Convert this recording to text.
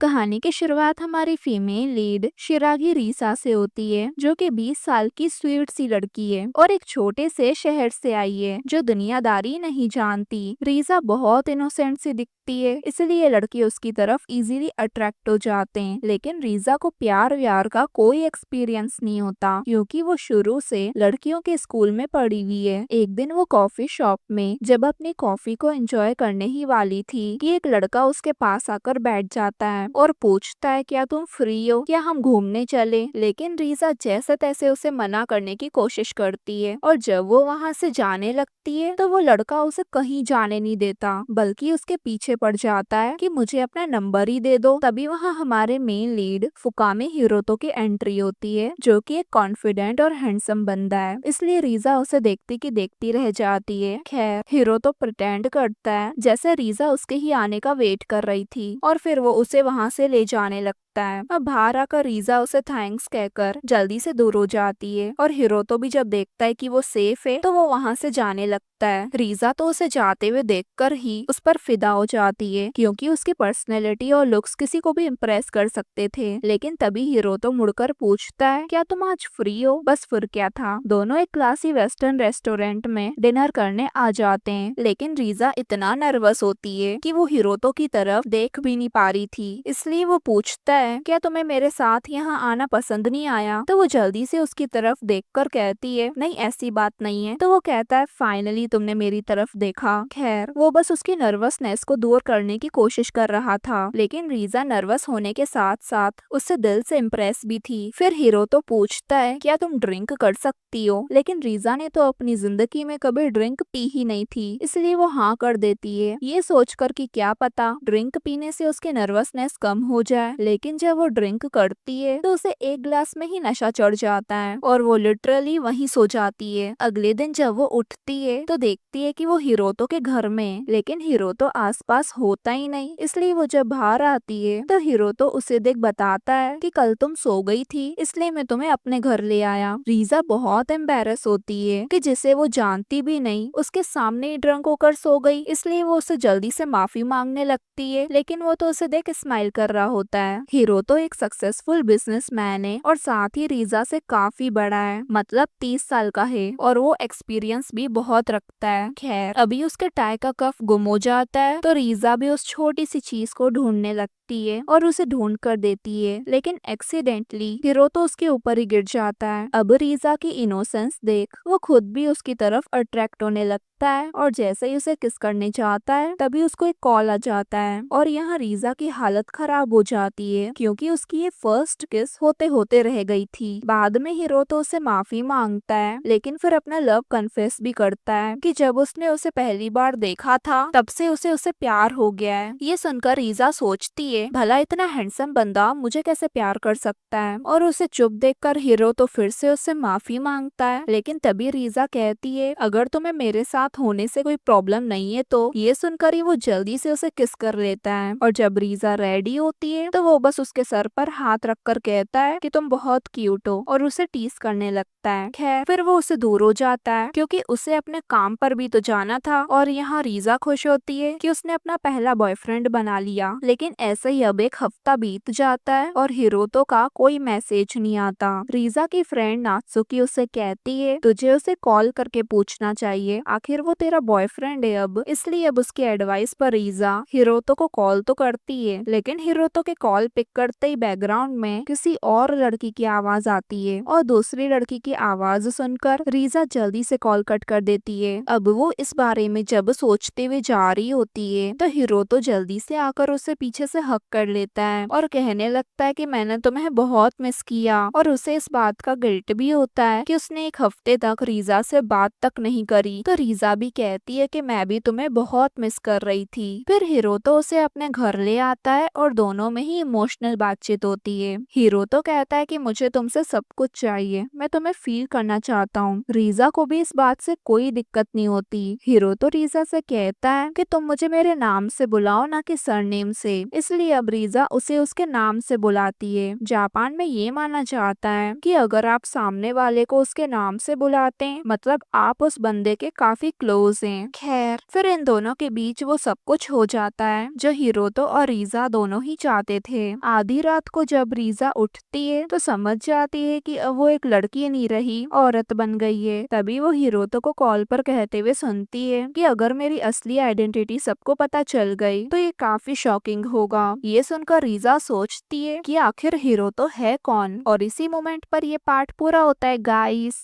कहानी की शुरुआत हमारी फीमेल लीड शिरागी रीसा से होती है, जो कि 20 साल की स्वीट सी लड़की है और एक छोटे से शहर से आई है जो दुनियादारी नहीं जानती। रीसा बहुत इनोसेंट सी दिखती है, इसलिए लड़के उसकी तरफ इजीली अट्रैक्ट हो जाते हैं। लेकिन रीसा को प्यार व्यार का कोई एक्सपीरियंस नहीं होता, क्योंकि वो शुरू से लड़कियों के स्कूल में पढ़ी हुई है। एक दिन वो कॉफी शॉप में जब अपनी कॉफी को एंजॉय करने ही वाली थी कि एक लड़का उसके पास आकर बैठ जाता है और पूछता है, क्या तुम फ्री हो, क्या हम घूमने चले। लेकिन रीसा जैसे तैसे उसे मना करने की कोशिश करती है और जब वो वहाँ से जाने लगती है तो वो लड़का उसे कहीं जाने नहीं देता, बल्कि उसके पीछे पड़ जाता है कि मुझे अपना नंबर ही दे दो। तभी वहाँ हमारे मेन लीड फुकामे हिरोतो की एंट्री होती है, जो कि एक कॉन्फिडेंट और हैंडसम बंदा है, इसलिए रीसा उसे देखती की देखती रह जाती है। खैर हिरोतो प्रिटेंड करता है जैसे रीसा उसके ही आने का वेट कर रही थी और फिर वो उसे वहाँ से ले जाने लगता है। अब बाहर आकर रीसा उसे थैंक्स कहकर जल्दी से दूर हो जाती है और हिरोतो भी जब देखता है कि वो सेफ है तो वो वहाँ से जाने लगता है। रीसा तो उसे जाते हुए देखकर ही उस पर फिदा हो जाती है, क्योंकि उसकी पर्सनैलिटी और लुक्स किसी को भी इम्प्रेस कर सकते थे। लेकिन तभी हिरोतो मुड़कर पूछता है, क्या तुम आज फ्री हो। बस फिर क्या था, दोनों एक क्लासी वेस्टर्न रेस्टोरेंट में डिनर करने आ जाते हैं। लेकिन रीसा इतना नर्वस होती है कि वो हिरोतो की तरफ देख भी नहीं पा रही थी, इसलिए वो पूछता है, क्या तुम्हें मेरे साथ यहाँ आना पसंद नहीं आया। तो वो जल्दी से उसकी तरफ देखकर कहती है, नहीं ऐसी बात नहीं है। तो वो कहता है, फाइनली तुमने मेरी तरफ देखा। खैर वो बस उसकी नर्वसनेस को दूर करने की कोशिश कर रहा था, लेकिन रीसा नर्वस होने के साथ साथ उससे दिल से इम्प्रेस भी थी। फिर हीरो तो पूछता है, क्या तुम ड्रिंक कर सकती हो। लेकिन रीसा ने तो अपनी जिंदगी में कभी ड्रिंक पी ही नहीं थी, इसलिए वो हाँ कर देती है, ये सोचकर कि क्या पता ड्रिंक पीने से उसकी नर्वसनेस कम हो जाए। लेकिन जब वो ड्रिंक करती है तो उसे एक ग्लास में ही नशा चढ़ जाता है और वो लिटरली वहीं सो जाती है। अगले दिन जब वो उठती है तो देखती है कि वो हिरोतो के घर में, लेकिन हिरोतो आसपास होता ही नहीं। इसलिए वो जब बाहर आती है तो हिरोतो उसे देख बताता है कि कल तुम सो गई थी, इसलिए मैं तुम्हें अपने घर ले आया। रीसा बहुत एम्बेरस होती है कि जिसे वो जानती भी नहीं उसके सामने ही ड्रंक होकर सो गई, इसलिए वो उसे जल्दी से माफी मांगने लगती है। लेकिन वो तो उसे देख स्माइल कर रहा होता है। हीरो तो एक सक्सेसफुल बिजनेसमैन है और साथ ही रीसा से काफी बड़ा है, मतलब 30 साल का है और वो एक्सपीरियंस भी बहुत रखता है। खैर अभी उसके टाई का कफ गुम हो जाता है तो रीसा भी उस छोटी सी चीज को ढूंढने लगती है और उसे ढूंढ कर देती है, लेकिन एक्सीडेंटली हीरो तो उसके ऊपर ही गिर जाता है। अब रीसा की इनोसेंस देख वो खुद भी उसकी तरफ अट्रैक्ट होने लगता है और जैसे ही उसे किस करने चाहता है तभी उसको एक कॉल आ जाता है और यहाँ रीसा की हालत खराब हो जाती है, क्योंकि उसकी ये फर्स्ट किस होते होते रह गई थी। बाद में हीरो तो उसे माफी मांगता है, लेकिन फिर अपना लव कन्फेस भी करता है कि जब उसने उसे पहली बार देखा था तब से उसे प्यार हो गया है। ये सुनकर रीसा सोचती है, भला इतना हैंडसम बंदा मुझे कैसे प्यार कर सकता है, और उसे चुप देखकर हीरो तो फिर से उससे माफी मांगता है। लेकिन तभी रीसा कहती है, अगर तुम्हें मेरे साथ होने से कोई प्रॉब्लम नहीं है तो। ये सुनकर ही वो जल्दी से उसे किस कर लेता है और जब रीसा रेडी होती है तो वो बस उसके सर पर हाथ रखकर कहता है कि तुम बहुत क्यूट हो और उसे टीस करने लगता है। खैर फिर वो उससे दूर हो जाता है, क्योंकि उसे अपने काम पर भी तो जाना था। और यहाँ रीसा खुश होती है कि उसने अपना पहला बॉयफ्रेंड बना लिया। लेकिन ऐसे ही अब एक हफ्ता बीत जाता है और हिरोतो का कोई मैसेज नहीं आता। रीसा की फ्रेंड नात्सुकी उसे कहती है, तुझे उसे कॉल करके पूछना चाहिए, आखिर वो तेरा बॉयफ्रेंड है अब। इसलिए अब उसकी एडवाइस पर रीसा हिरोतो को कॉल तो करती है, लेकिन हिरोतो के कॉल पिक करते ही बैकग्राउंड में किसी और लड़की की आवाज आती है और दूसरी लड़की की आवाज सुनकर रीसा जल्दी से कॉल कट कर देती है। अब वो इस बारे में जब सोचते हुए जा रही होती है तो हिरोतो जल्दी से आकर उसे पीछे से हक कर लेता है और कहने लगता है कि मैंने तुम्हें बहुत मिस किया। और उसे इस बात का गिल्ट भी होता है कि उसने एक हफ्ते तक रीसा से बात तक नहीं करी। तो रीसा भी कहती है कि मैं भी तुम्हें बहुत मिस कर रही थी। फिर हिरोतो उसे अपने घर ले आता है और दोनों में ही इमोशनल बातचीत होती है। हिरोतो कहता है कि मुझे तुमसे सब कुछ चाहिए, मैं तुम्हें फील करना चाहता हूँ। रीसा को भी इस बात से कोई दिक्कत नहीं होती। हिरोतो रीसा से कहता है कि तुम मुझे मेरे नाम से बुलाओ, ना कि सरनेम से। इसलिए इसलिए अब रीजा उसे उसके नाम से बुलाती है। जापान में ये माना जाता है कि अगर आप सामने वाले को उसके नाम से बुलाते हैं मतलब आप उस बंदे के काफी क्लोज हैं। खैर फिर इन दोनों के बीच वो सब कुछ हो जाता है जो हिरोतो और रीजा दोनों ही चाहते थे। आधी रात को जब रीजा उठती है तो समझ जाती है कि अब वो एक लड़की नहीं रही, औरत बन गई है। तभी वो हिरोतो को कॉल पर कहते हुए सुनती है कि अगर मेरी असली आइडेंटिटी सबको पता चल गई तो ये काफी शॉकिंग होगा। ये सुनकर रीजा सोचती है कि आखिर हिरोतो है कौन, और इसी मोमेंट पर ये पार्ट पूरा होता है गाइस।